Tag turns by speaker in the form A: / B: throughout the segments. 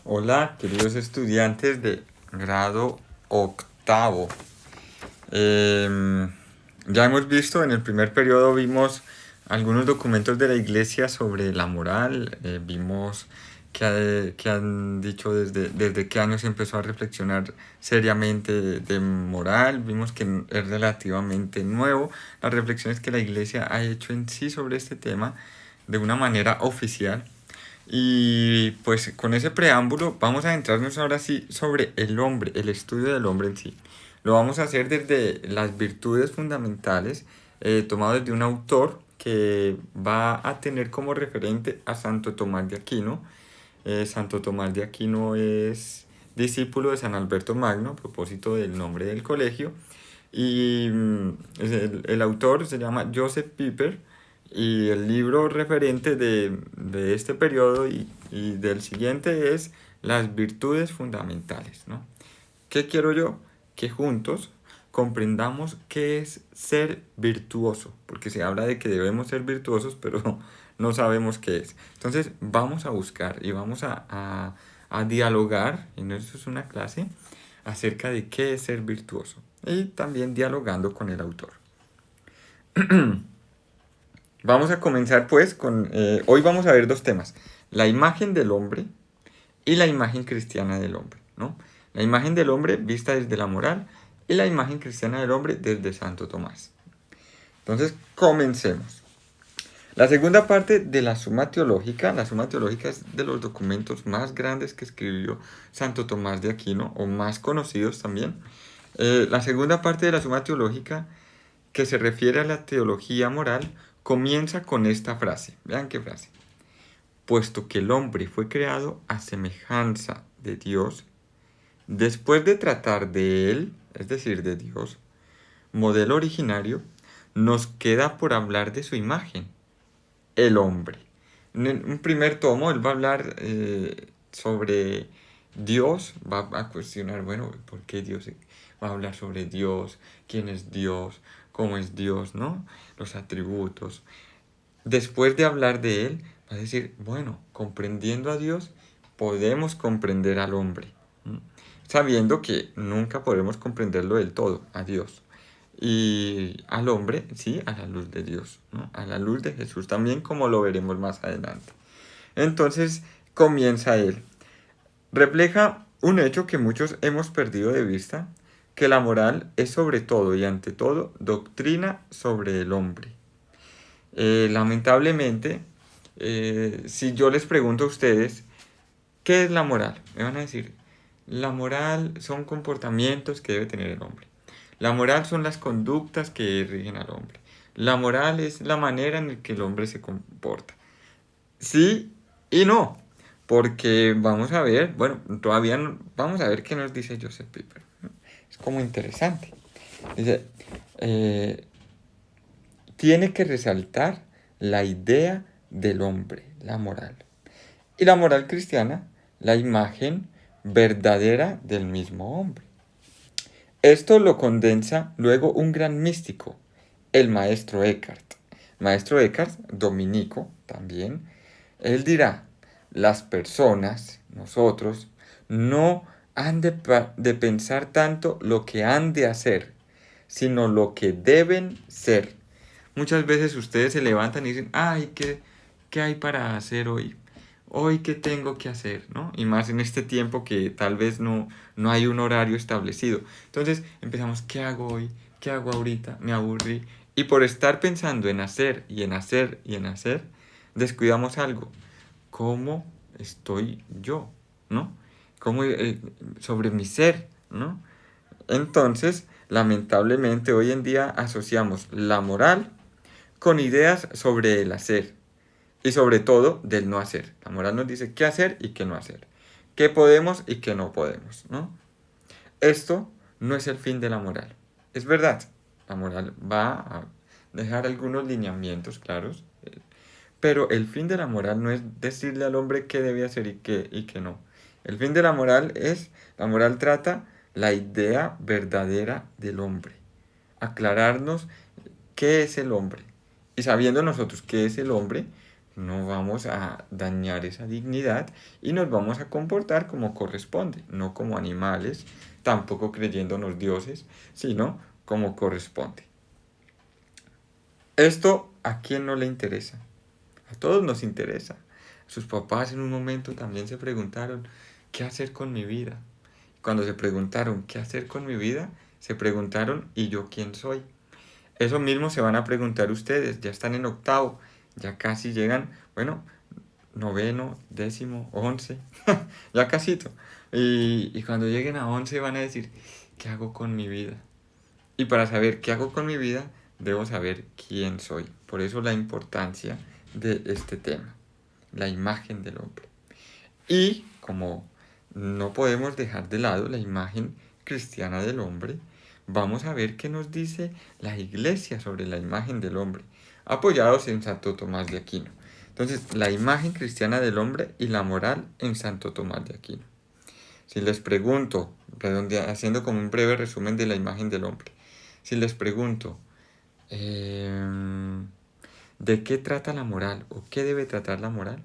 A: Hola, queridos estudiantes de grado octavo. Ya hemos visto, en el primer periodo vimos algunos documentos de la iglesia sobre la moral. Vimos que han dicho desde qué año se empezó a reflexionar seriamente de moral. Vimos que es relativamente nuevo las reflexiones que la iglesia ha hecho en sí sobre este tema de una manera oficial. Y pues con ese preámbulo vamos a adentrarnos ahora sí sobre el hombre, el estudio del hombre en sí. Lo vamos a hacer desde las virtudes fundamentales, tomado desde un autor que va a tener como referente a Santo Tomás de Aquino. Santo Tomás de Aquino es discípulo de San Alberto Magno, a propósito del nombre del colegio. Y el autor se llama Joseph Pieper y el libro referente de este periodo y del siguiente es Las virtudes fundamentales, ¿no? ¿Qué quiero yo? Que juntos comprendamos qué es ser virtuoso, porque se habla de que debemos ser virtuosos, pero no sabemos qué es. Entonces vamos a buscar y vamos a dialogar, y no eso es una clase, acerca de qué es ser virtuoso, y también dialogando con el autor. Vamos a comenzar pues hoy vamos a ver dos temas, la imagen del hombre y la imagen cristiana del hombre, ¿no? La imagen del hombre vista desde la moral y la imagen cristiana del hombre desde Santo Tomás. Entonces, comencemos. La segunda parte de la Suma Teológica es de los documentos más grandes que escribió Santo Tomás de Aquino, o más conocidos también. La segunda parte de la Suma Teológica, que se refiere a la teología moral, comienza con esta frase. Vean qué frase. Puesto que el hombre fue creado a semejanza de Dios, después de tratar de él, es decir, de Dios, modelo originario, nos queda por hablar de su imagen, el hombre. En un primer tomo él va a hablar sobre Dios, va a cuestionar, bueno, ¿por qué Dios? Va a hablar sobre Dios, quién es Dios, cómo es Dios, ¿no? Los atributos. Después de hablar de él, va a decir, bueno, comprendiendo a Dios, podemos comprender al hombre, ¿no? Sabiendo que nunca podremos comprenderlo del todo, a Dios. Y al hombre, sí, a la luz de Dios, ¿no? A la luz de Jesús también, como lo veremos más adelante. Entonces comienza él. Refleja un hecho que muchos hemos perdido de vista, que la moral es sobre todo y ante todo doctrina sobre el hombre. Lamentablemente, si yo les pregunto a ustedes, ¿qué es la moral? Me van a decir, la moral son comportamientos que debe tener el hombre. La moral son las conductas que rigen al hombre. La moral es la manera en la que el hombre se comporta. Sí y no, porque vamos a ver, bueno, todavía no, vamos a ver qué nos dice Joseph Pieper. Es como interesante. Dice, eh, tiene que resaltar la idea del hombre, la moral. Y la moral cristiana, la imagen verdadera del mismo hombre. Esto lo condensa luego un gran místico, el maestro Eckhart. Maestro Eckhart, dominico también, él dirá, las personas, nosotros, no han de pensar tanto lo que han de hacer, sino lo que deben ser. Muchas veces ustedes se levantan y dicen, ay, ¿qué hay para hacer hoy? Hoy, ¿qué tengo que hacer? ¿No? Y más en este tiempo que tal vez no hay un horario establecido. Entonces empezamos, ¿qué hago hoy? ¿Qué hago ahorita? Me aburrí. Y por estar pensando en hacer y en hacer y en hacer, descuidamos algo. ¿Cómo estoy yo? ¿No? ¿Cómo, sobre mi ser? ¿No? Entonces, lamentablemente hoy en día asociamos la moral con ideas sobre el hacer y sobre todo del no hacer. La moral nos dice qué hacer y qué no hacer, qué podemos y qué no podemos, ¿no? Esto no es el fin de la moral. Es verdad, la moral va a dejar algunos lineamientos claros, pero el fin de la moral no es decirle al hombre qué debe hacer y qué no. El fin de la moral la moral trata la idea verdadera del hombre, aclararnos qué es el hombre. Y sabiendo nosotros qué es el hombre, no vamos a dañar esa dignidad y nos vamos a comportar como corresponde, no como animales, tampoco creyéndonos dioses, sino como corresponde. Esto a quién no le interesa, a todos nos interesa. Sus papás en un momento también se preguntaron, ¿qué hacer con mi vida? Cuando se preguntaron, ¿qué hacer con mi vida? Se preguntaron, ¿y yo quién soy? Eso mismo se van a preguntar ustedes, ya están en octavo, ya casi llegan, bueno, noveno, décimo, 11, ya casito. Y cuando lleguen a 11 van a decir, ¿qué hago con mi vida? Y para saber qué hago con mi vida, debo saber quién soy. Por eso la importancia de este tema, la imagen del hombre. Y como no podemos dejar de lado la imagen cristiana del hombre, vamos a ver qué nos dice la iglesia sobre la imagen del hombre, apoyados en Santo Tomás de Aquino. Entonces, la imagen cristiana del hombre y la moral en Santo Tomás de Aquino. Si les pregunto, haciendo como un breve resumen de la imagen del hombre, si les pregunto, ¿de qué trata la moral o qué debe tratar la moral?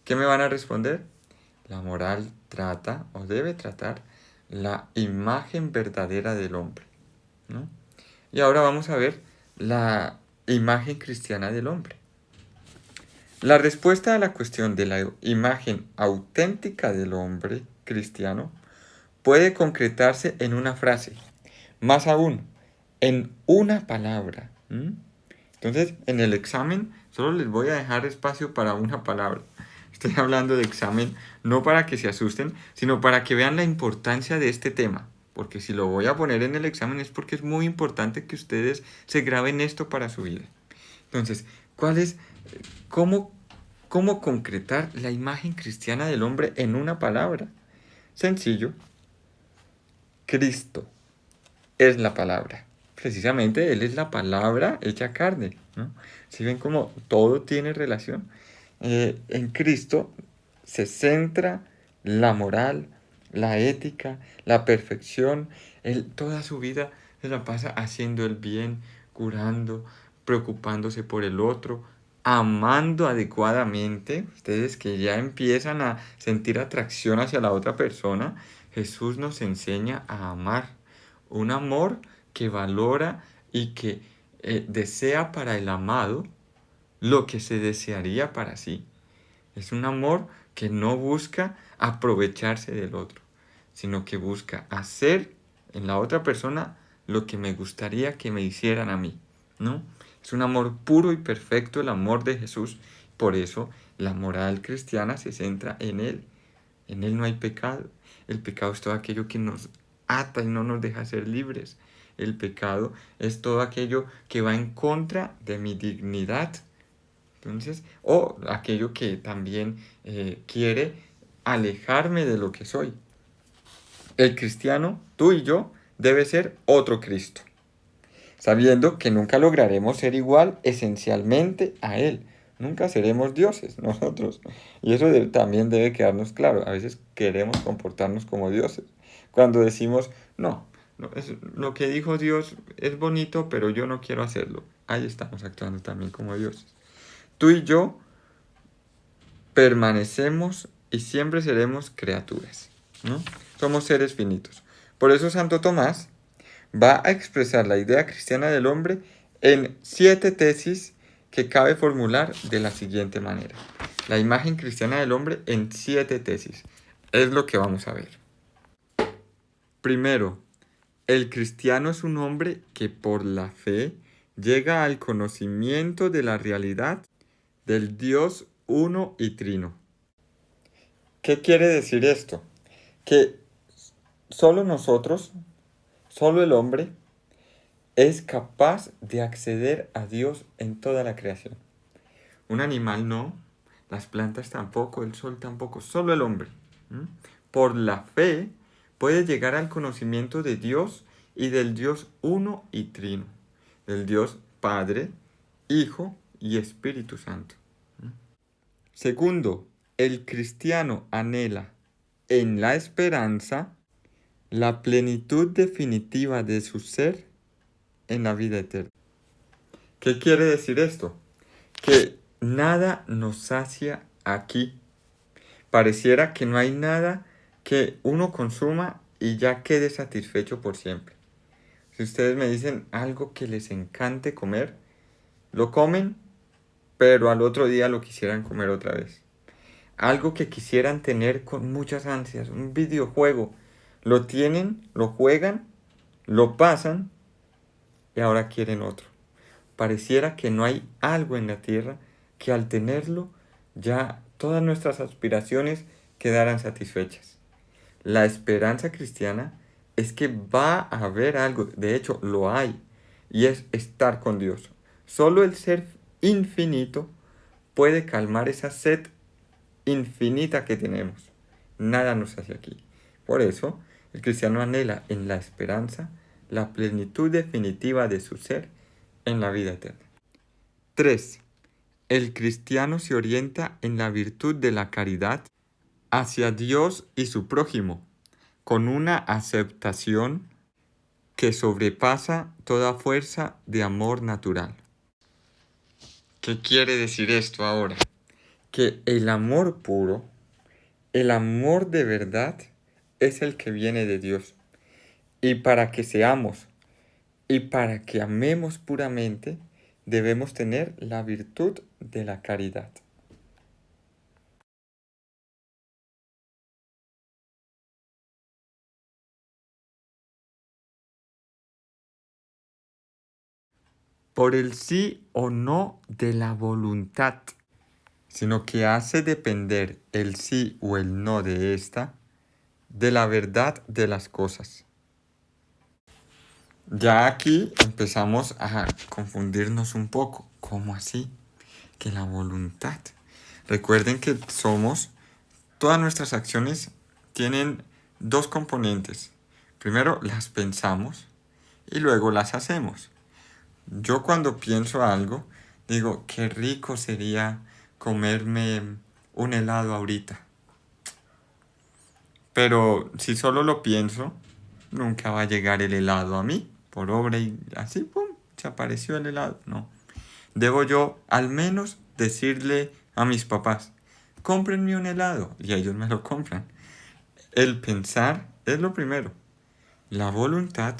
A: ¿Qué me van a responder? La moral trata o debe tratar la imagen verdadera del hombre, ¿no? Y ahora vamos a ver la imagen cristiana del hombre. La respuesta a la cuestión de la imagen auténtica del hombre cristiano puede concretarse en una frase, más aún, en una palabra. Entonces, en el examen solo les voy a dejar espacio para una palabra. Estoy hablando de examen no para que se asusten, sino para que vean la importancia de este tema. Porque si lo voy a poner en el examen es porque es muy importante que ustedes se graben esto para su vida. Entonces, cómo, cómo concretar la imagen cristiana del hombre en una palabra? Sencillo. Cristo es la palabra. Precisamente Él es la palabra hecha carne, ¿no? Si ven cómo todo tiene relación. En Cristo se centra la moral, la ética, la perfección. Él toda su vida se la pasa haciendo el bien, curando, preocupándose por el otro, amando adecuadamente. Ustedes que ya empiezan a sentir atracción hacia la otra persona, Jesús nos enseña a amar. Un amor que valora y que desea para el amado lo que se desearía para sí. Es un amor que no busca aprovecharse del otro, sino que busca hacer en la otra persona lo que me gustaría que me hicieran a mí, ¿no? Es un amor puro y perfecto el amor de Jesús. Por eso la moral cristiana se centra en Él. En Él no hay pecado. El pecado es todo aquello que nos ata y no nos deja ser libres. El pecado es todo aquello que va en contra de mi dignidad. Entonces, o aquello que también quiere alejarme de lo que soy. El cristiano, tú y yo, debe ser otro Cristo, sabiendo que nunca lograremos ser igual esencialmente a Él. Nunca seremos dioses nosotros. Y eso también debe quedarnos claro. A veces queremos comportarnos como dioses. Cuando decimos, no, lo que dijo Dios es bonito, pero yo no quiero hacerlo. Ahí estamos actuando también como dioses. Tú y yo permanecemos y siempre seremos criaturas, ¿no? Somos seres finitos. Por eso Santo Tomás va a expresar la idea cristiana del hombre en 7 tesis que cabe formular de la siguiente manera. La imagen cristiana del hombre en 7 tesis. Es lo que vamos a ver. Primero, el cristiano es un hombre que por la fe llega al conocimiento de la realidad del Dios uno y trino. ¿Qué quiere decir esto? Que solo nosotros, solo el hombre, es capaz de acceder a Dios en toda la creación. Un animal no, las plantas tampoco, el sol tampoco, solo el hombre. Por la fe puede llegar al conocimiento de Dios y del Dios uno y trino, del Dios Padre, Hijo y Espíritu Santo. Segundo, el cristiano anhela en la esperanza la plenitud definitiva de su ser en la vida eterna. ¿Qué quiere decir esto? Que nada nos sacia aquí. Pareciera que no hay nada que uno consuma y ya quede satisfecho por siempre. Si ustedes me dicen algo que les encante comer, lo comen, pero al otro día lo quisieran comer otra vez. Algo que quisieran tener con muchas ansias, un videojuego. Lo tienen, lo juegan, lo pasan y ahora quieren otro. Pareciera que no hay algo en la tierra que al tenerlo ya todas nuestras aspiraciones quedaran satisfechas. La esperanza cristiana es que va a haber algo, de hecho lo hay, y es estar con Dios. Solo el ser infinito puede calmar esa sed infinita que tenemos. Nada nos hace aquí. Por eso, el cristiano anhela en la esperanza la plenitud definitiva de su ser en la vida eterna. 3. El cristiano se orienta en la virtud de la caridad hacia Dios y su prójimo, con una aceptación que sobrepasa toda fuerza de amor natural. ¿Qué quiere decir esto ahora? Que el amor puro, el amor de verdad, es el que viene de Dios. Y para que seamos y para que amemos puramente, debemos tener la virtud de la caridad. Por el sí o no de la voluntad, sino que hace depender el sí o el no de esta de la verdad de las cosas. Ya aquí empezamos a confundirnos un poco. ¿Cómo así? Que la voluntad. Recuerden que todas nuestras acciones tienen dos componentes. Primero las pensamos y luego las hacemos. Yo cuando pienso algo, digo, qué rico sería comerme un helado ahorita. Pero si solo lo pienso, nunca va a llegar el helado a mí. Por obra y así, ¡pum!, se apareció el helado. No. Debo yo al menos decirle a mis papás, cómprenme un helado. Y ellos me lo compran. El pensar es lo primero. La voluntad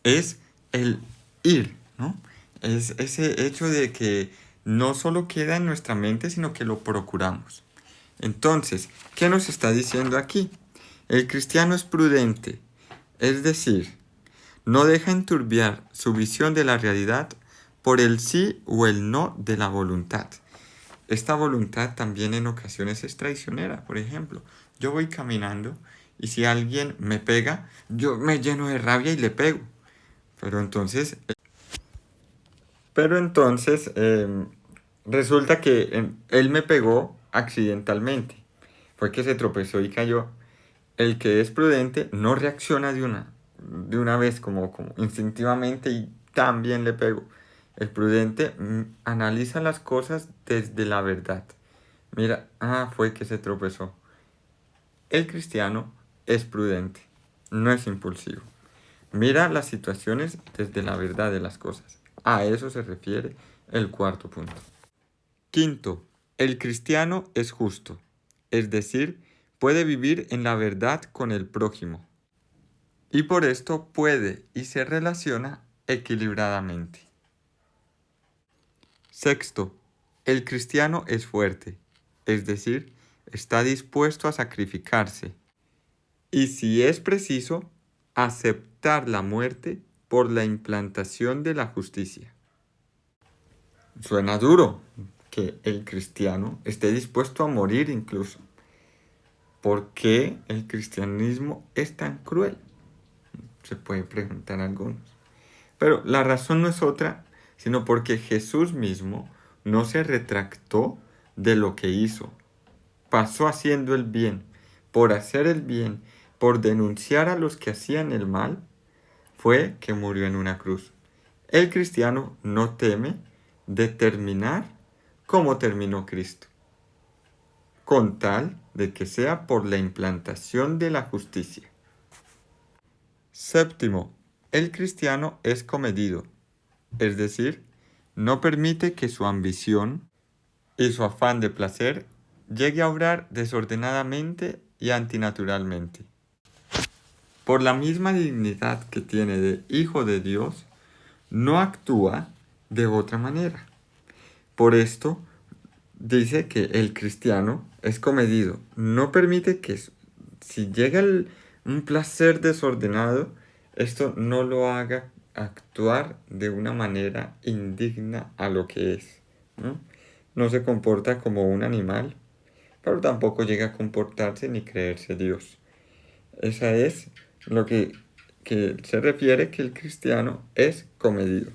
A: es el ir, ¿no? Es ese hecho de que no solo queda en nuestra mente, sino que lo procuramos. Entonces, ¿qué nos está diciendo aquí? El cristiano es prudente, es decir, no deja enturbiar su visión de la realidad por el sí o el no de la voluntad. Esta voluntad también en ocasiones es traicionera. Por ejemplo, yo voy caminando y si alguien me pega, yo me lleno de rabia y le pego. Pero entonces resulta que él me pegó accidentalmente. Fue que se tropezó y cayó. El que es prudente no reacciona de una vez como instintivamente y también le pego. El prudente analiza las cosas desde la verdad. Mira, fue que se tropezó. El cristiano es prudente, no es impulsivo. Mira las situaciones desde la verdad de las cosas. A eso se refiere el cuarto punto. Quinto, el cristiano es justo, es decir, puede vivir en la verdad con el prójimo. Y por esto puede y se relaciona equilibradamente. Sexto, el cristiano es fuerte, es decir, está dispuesto a sacrificarse y si es preciso, aceptar la muerte por la implantación de la justicia. Suena duro que el cristiano esté dispuesto a morir incluso. ¿Por qué el cristianismo es tan cruel? Se puede preguntar algunos. Pero la razón no es otra, sino porque Jesús mismo no se retractó de lo que hizo. Pasó haciendo el bien, por hacer el bien, por denunciar a los que hacían el mal, fue que murió en una cruz. El cristiano no teme determinar cómo terminó Cristo, con tal de que sea por la implantación de la justicia. Séptimo, el cristiano es comedido, es decir, no permite que su ambición y su afán de placer llegue a obrar desordenadamente y antinaturalmente. Por la misma dignidad que tiene de hijo de Dios, no actúa de otra manera. Por esto dice que el cristiano es comedido, no permite que si llega un placer desordenado, esto no lo haga actuar de una manera indigna a lo que es, ¿no? No se comporta como un animal, pero tampoco llega a comportarse ni creerse Dios. Esa es lo que se refiere que el cristiano es comedido.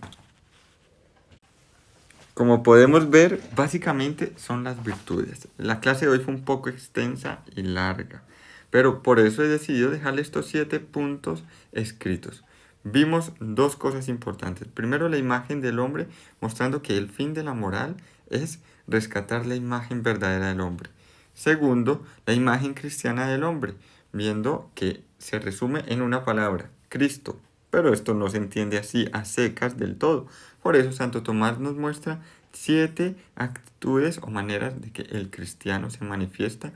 A: Como podemos ver, básicamente son las virtudes. La clase de hoy fue un poco extensa y larga, pero por eso he decidido dejarle estos 7 puntos escritos. Vimos dos cosas importantes. Primero, la imagen del hombre, mostrando que el fin de la moral es rescatar la imagen verdadera del hombre. Segundo, la imagen cristiana del hombre, viendo que se resume en una palabra, Cristo. Pero esto no se entiende así a secas del todo. Por eso Santo Tomás nos muestra 7 actitudes o maneras de que el cristiano se manifiesta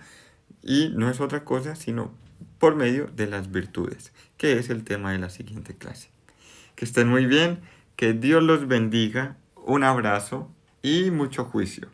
A: y no es otra cosa sino por medio de las virtudes, que es el tema de la siguiente clase. Que estén muy bien, que Dios los bendiga, un abrazo y mucho juicio.